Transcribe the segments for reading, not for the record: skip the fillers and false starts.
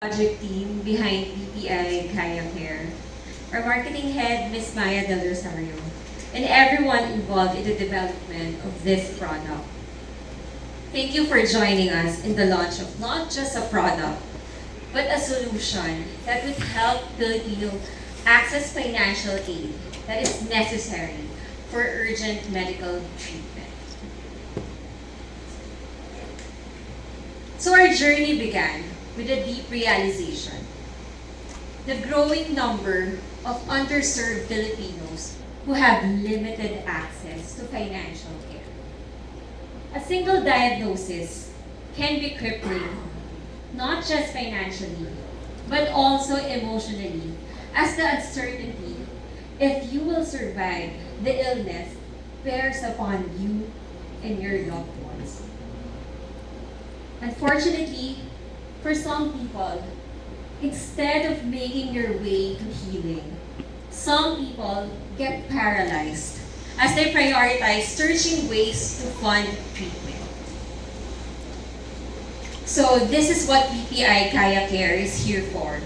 project team behind BPI Kaya Care, our marketing head, Ms. Maya Del Rosario, and everyone involved in the development of this product. Thank you for joining us in the launch of not just a product, but a solution that would help Filipinos access financial aid that is necessary for urgent medical treatment. So our journey began with a deep realization. The growing number of underserved Filipinos who have limited access to financial care. A single diagnosis can be crippling, not just financially, but also emotionally, as the uncertainty if you will survive the illness bears upon you and your loved ones. Unfortunately, for some people, instead of making your way to healing, some people get paralyzed as they prioritize searching ways to fund treatment. So this is what BPI Kaya Care is here for.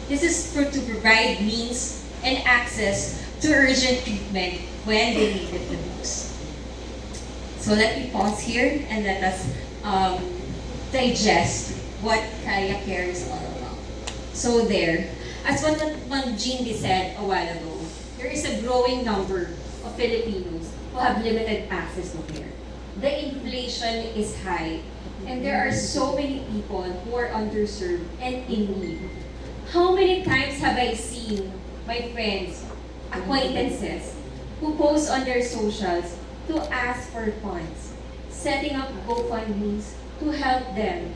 This is to provide means and access to urgent treatment when they need it the most. So let me pause here and let us digest what Kaya Care is all about. So there, as what Jean said a while ago, there is a growing number of Filipinos who have limited access to care. The inflation is high, and there are so many people who are underserved and in need. How many times have I seen my friends, acquaintances, who post on their socials to ask for funds, setting up GoFundMes to help them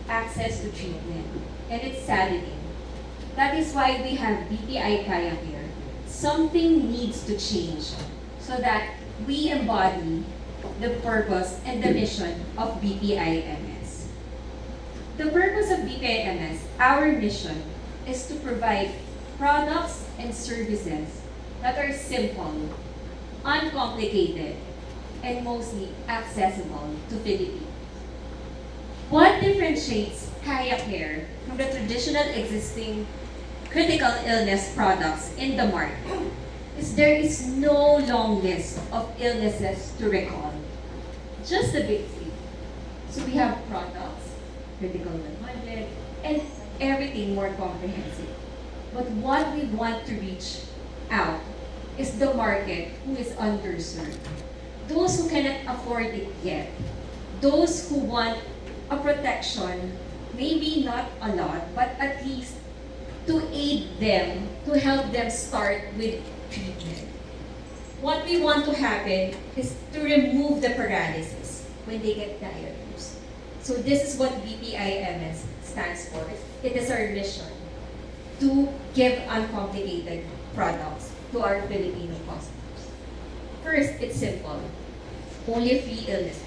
access to treatment. And it's saddening. That is why we have BPI Kaya here. Something needs to change so that we embody the purpose and the mission of BPI-MS. The purpose of BPI-MS, our mission, is to provide products and services that are simple, uncomplicated, and mostly accessible to Filipinos. What differentiates Kaya Care from the traditional existing critical illness products in the market is there is no long list of illnesses to recall. Just the big three. So we have products, critical 100, and everything more comprehensive. But what we want to reach out is the market who is underserved. Those who cannot afford it yet. Those who want a protection, maybe not a lot, but at least to aid them, to help them start with treatment. What we want to happen is to remove the paralysis when they get diagnosed. So this is what BPI-MS stands for. It is our mission to give uncomplicated products to our Filipino customers. First, it's simple. Only 3 illnesses.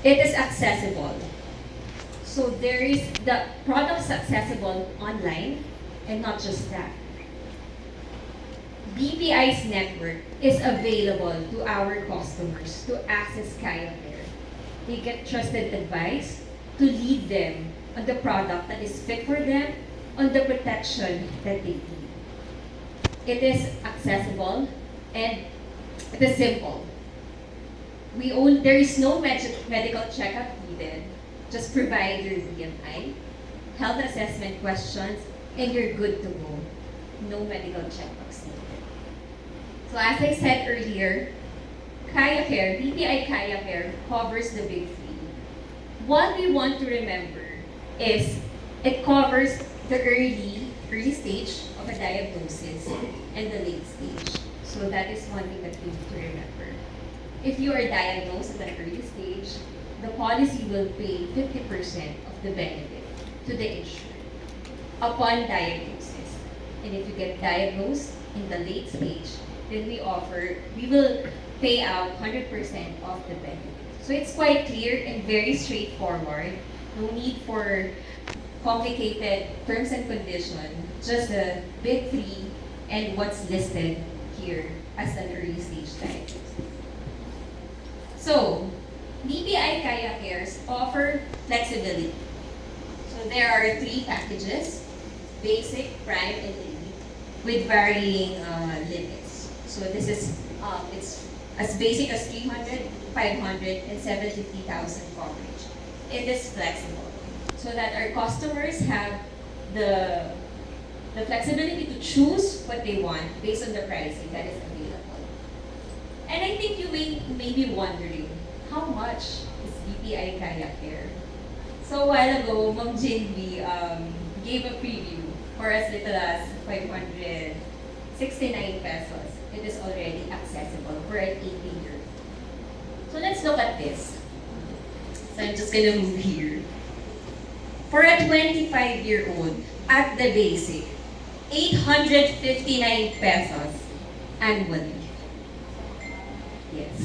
It is accessible. So there is the products accessible online, and not just that. BPI's network is available to our customers to access Kaya Care. They get trusted advice to lead them on the product that is fit for them, on the protection that they need. It is accessible and it is simple. There is no medical checkup needed. Just provide your BMI, health assessment questions, and you're good to go. No medical checkups needed. So as I said earlier, Kaya Care, BPI Kaya Care covers the big three. What we want to remember is it covers the early stage of a diagnosis and the late stage. So that is one thing that we need to remember. If you are diagnosed at an early stage, the policy will pay 50% of the benefit to the insured upon diagnosis. And if you get diagnosed in the late stage, then we will pay out 100% of the benefit. So it's quite clear and very straightforward. No need for complicated terms and conditions, just the big three and what's listed here as an early stage diagnosis. So, BPI Kaya Cares offer flexibility. So So there are three packages: basic, prime, and elite, with varying limits. So this is it's as basic as 300, 500, and 750,000 coverage. It is flexible, so that our customers have the the flexibility to choose what they want based on the pricing that is available. And I think you may be wondering, how much is BPI Kaya Care? So a while ago, Ma'am Jinvi gave a preview for as little as 569 pesos. It is already accessible for an 18-year. So let's look at this. So I'm just gonna move here. For a 25-year-old, at the basic, 859 pesos annually. Yes.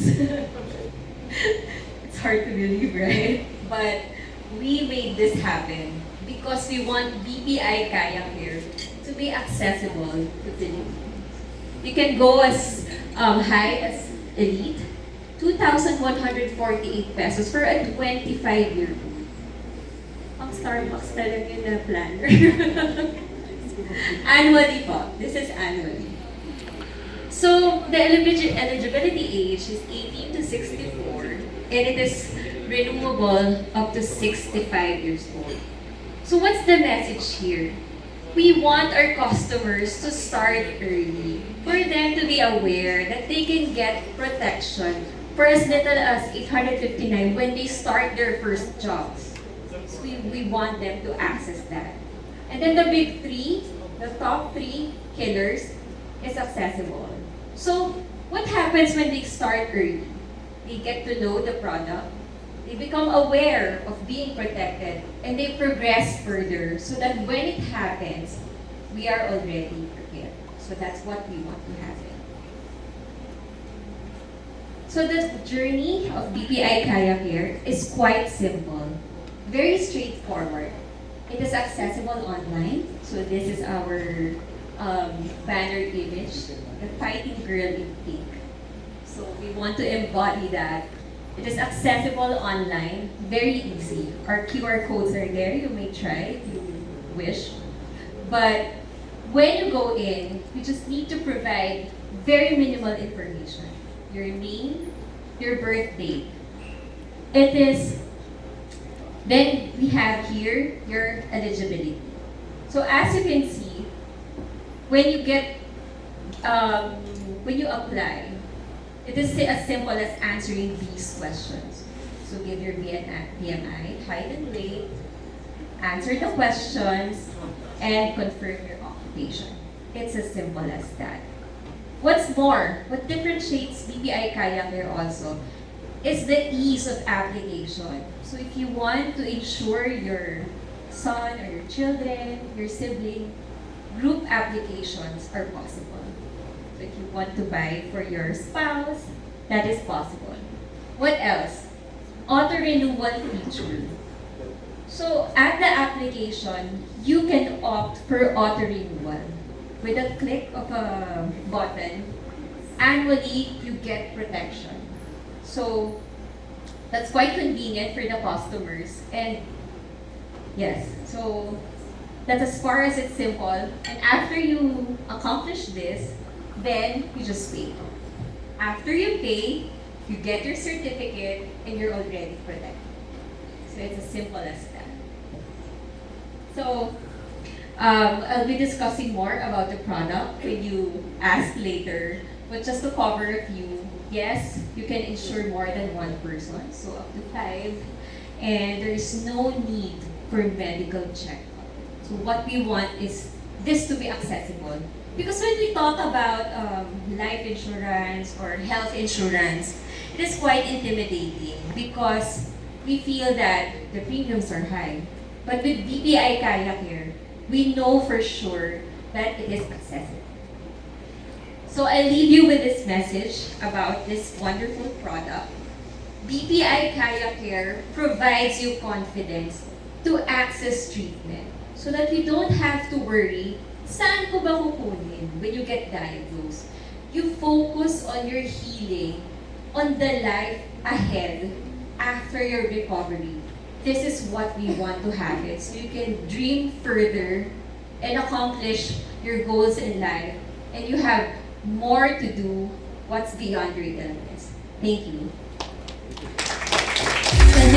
It's hard to believe, right? But we made this happen because we want BPI Kaya Care to be accessible to Filipinos. You can go as high as elite, 2,148 pesos for a 25-year-old. Ang Starbucks talaga na planner. Annually po. This is annually. So, the eligibility age is 18 to 64, and it is renewable up to 65 years old. So, what's the message here? We want our customers to start early for them to be aware that they can get protection for as little as 859 when they start their first jobs. So, we want them to access that. And then the big three, the top three killers is accessible. So, what happens when they start early? They get to know the product, they become aware of being protected, and they progress further so that when it happens, we are already prepared. So that's what we want to happen. So the journey of BPI Kaya Care is quite simple, very straightforward. It is accessible online. So this is our banner image, the fighting girl in pink. So we want to embody that. It is accessible online, very easy. Our QR codes are there. You may try if you wish. But when you go in, you just need to provide very minimal information. Your name, your birth date. It is, then we have here your eligibility. So as you can see, when you get, when you apply, it is as simple as answering these questions. So give your BMI, height and weight, answer the questions, and confirm your occupation. It's as simple as that. What's more, what differentiates BPI Kaya Care also is the ease of application. So if you want to insure your son or your children, your sibling, group applications are possible. So if you want to buy for your spouse, that is possible. What else? Auto-renewal feature. So at the application, you can opt for auto-renewal. With a click of a button, annually you get protection. So that's quite convenient for the customers. And yes, so that's as far as it's simple. And after you accomplish this, then you just pay. After you pay, you get your certificate and you're already protected. So it's as simple as that. So I'll be discussing more about the product when you ask later. But just to cover a few, yes, you can insure more than one person, so up to 5. And there is no need for medical checkup. So what we want is this to be accessible. Because when we talk about life insurance or health insurance, it is quite intimidating because we feel that the premiums are high. But with BPI Kaya Care, we know for sure that it is accessible. So I leave you with this message about this wonderful product. BPI Kaya Care provides you confidence to access treatment so that you don't have to worry, saan ko ba kukunin when you get diagnosed? You focus on your healing, on the life ahead after your recovery this is what we want to have it. So you can dream further and accomplish your goals in life. And you have more to do what's beyond your illness. Thank you.